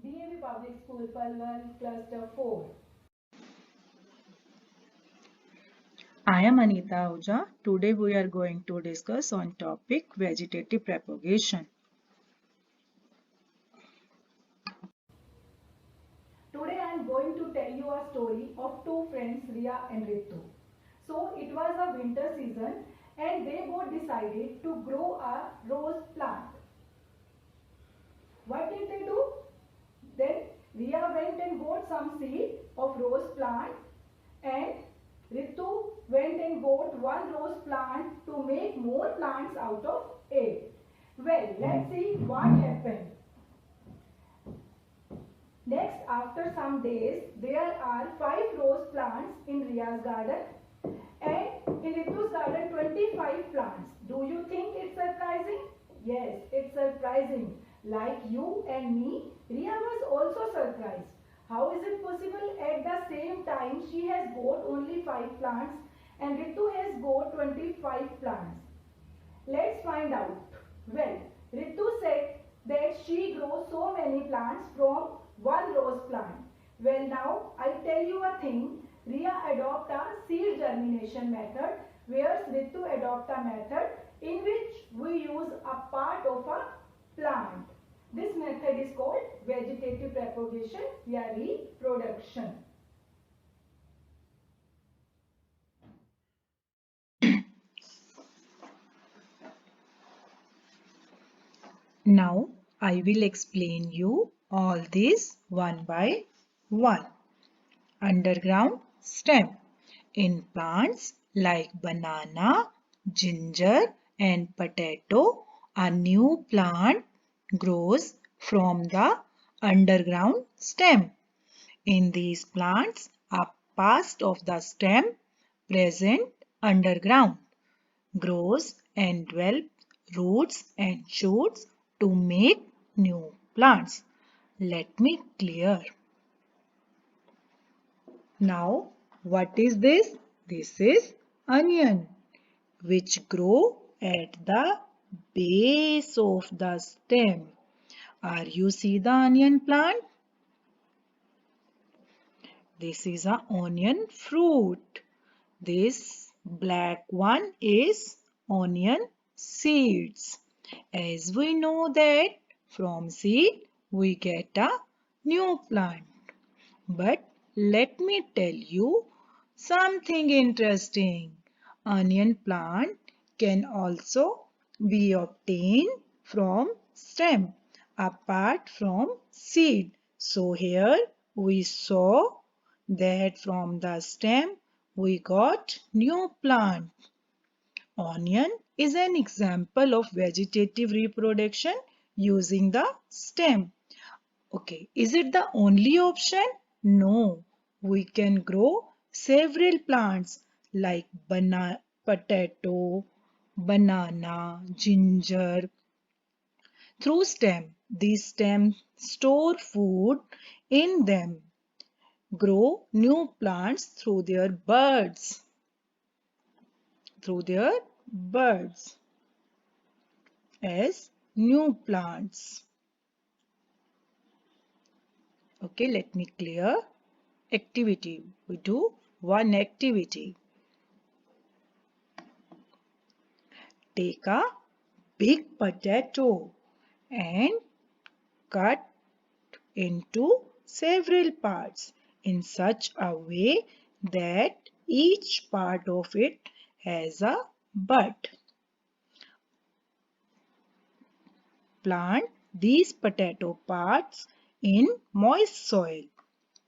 DAV Public School, Palwal, Cluster 4. I am Anita Ahuja. Today we are going to discuss on topic vegetative propagation. Today I am going to tell you a story of two friends, Riya and Ritu. So it was a winter season and they both decided to grow a rose plant. What did they do? Then Riya went and bought some seed of rose plant and Ritu went and bought one rose plant to make more plants out of it. Well, let's see what happened. Next, after some days, there are 5 rose plants in Riya's garden and in Ritu's garden 25 plants. Do you think it's surprising? Yes, it's surprising. Like you and me, Riya was also surprised. How is it possible at the same time she has got only 5 plants and Ritu has got 25 plants? Let's find out. Well, Ritu said that she grows so many plants from one rose plant. Well, now I tell you a thing. Riya adopt a seed germination method, whereas Ritu adopt a method in which we use a part of a plant. This method is called vegetative propagation or reproduction. Now I will explain you all these one by one. Underground stem. In plants like banana, ginger and potato, a new plant grows from the underground stem. In these plants, a part of the stem present underground grows and develops roots and shoots to make new plants. Let me clear. Now, what is this? This is onion, which grow at the base of the stem. Are you see the onion plant? This is a onion fruit. This black one is onion seeds. As we know that from seed we get a new plant. But let me tell you something interesting. Onion plant can also be obtained from stem apart from seed. So here we saw that from the stem we got new plant. Onion is an example of vegetative reproduction using the stem. Okay, is it the only option? No, we can grow several plants like potato, banana, ginger. Through stem, these stems store food in them, grow new plants through their buds as new plants. Okay, let me clear. Activity. We do one activity. Take a big potato and cut into several parts in such a way that each part of it has a bud. Plant these potato parts in moist soil.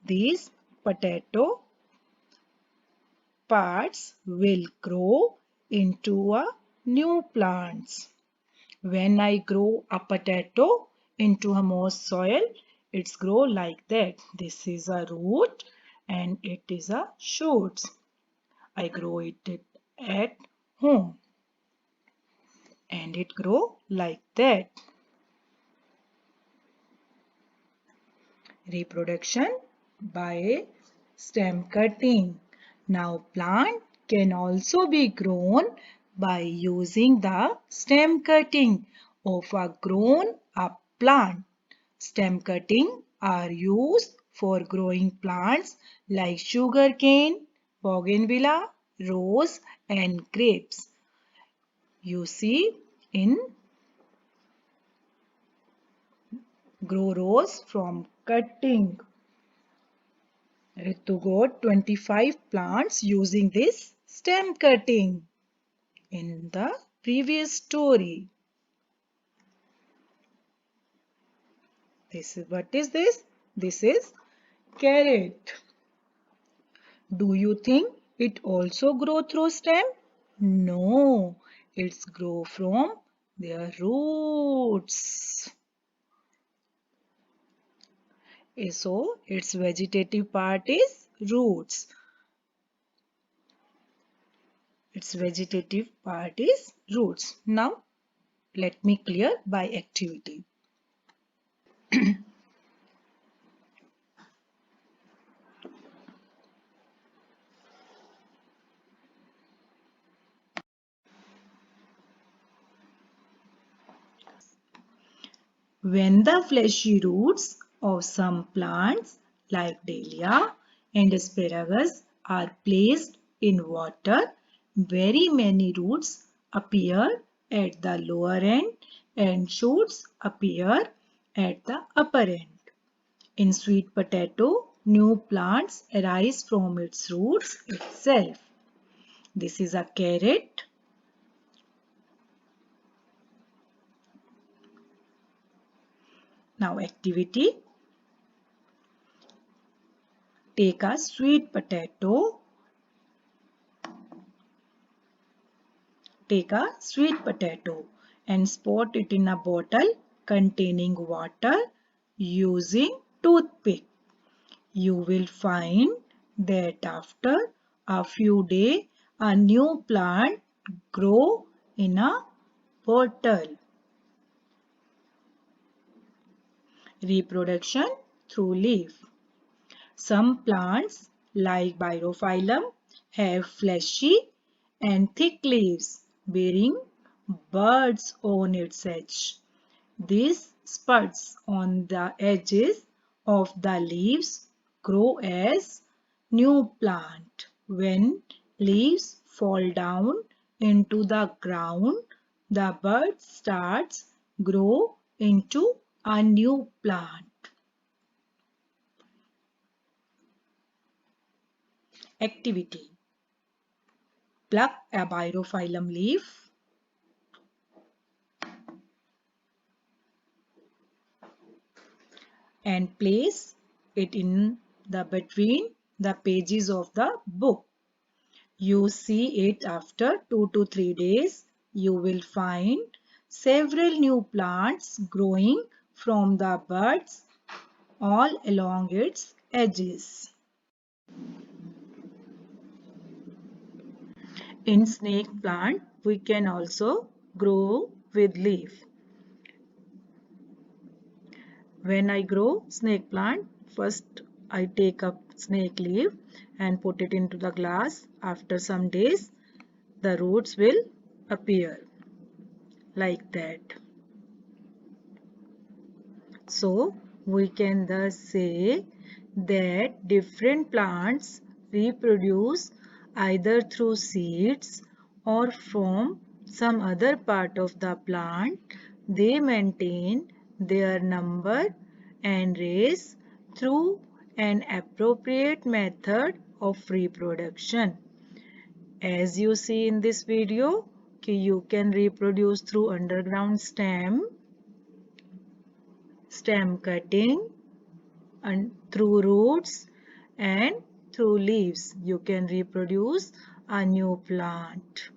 These potato parts will grow into a new plants. When I grow a potato into a moist soil, it's grow like that. This is a root and it is a shoots. I grow it at home and it grow like that. Reproduction by stem cutting. Now plant can also be grown by using the stem cutting of a grown up plant. Stem cutting are used for growing plants like sugarcane, bougainvillea, rose and grapes. You see in grow rose from cutting. Ritu got 25 plants using this stem cutting in the previous story. What is this? This is carrot. Do you think it also grow through stem? No, it's grow from their roots. So its vegetative part is roots. Its vegetative part is roots. Now let me clear by activity. When the fleshy roots of some plants like dahlia and asparagus are placed in water, very many roots appear at the lower end and shoots appear at the upper end. In sweet potato, new plants arise from its roots itself. This is a carrot. Now activity. Take a sweet potato. Take a sweet potato and spot it in a bottle containing water using toothpick. You will find that after a few days a new plant grow in a bottle. Reproduction through leaf. Some plants like Birophyllum have fleshy and thick leaves bearing buds on its edge. These spuds on the edges of the leaves grow as new plant. When leaves fall down into the ground, the bud starts grow into a new plant. Activity. Pluck a Birophyllum leaf. And place it in the between the pages of the book. You see it after 2 to 3 days. You will find several new plants growing from the buds all along its edges. In snake plant, we can also grow with leaf. When I grow snake plant, first I take up snake leaf and put it into the glass. After some days, the roots will appear like that. So, we can thus say that different plants reproduce either through seeds or from some other part of the plant. They maintain their number and race through an appropriate method of reproduction. As you see in this video, you can reproduce through underground stem cutting, and through roots and through leaves. You can reproduce a new plant.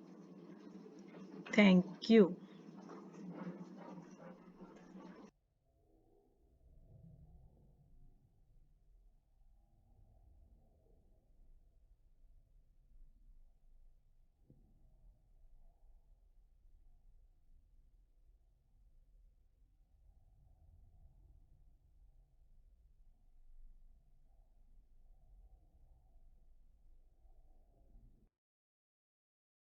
Thank you.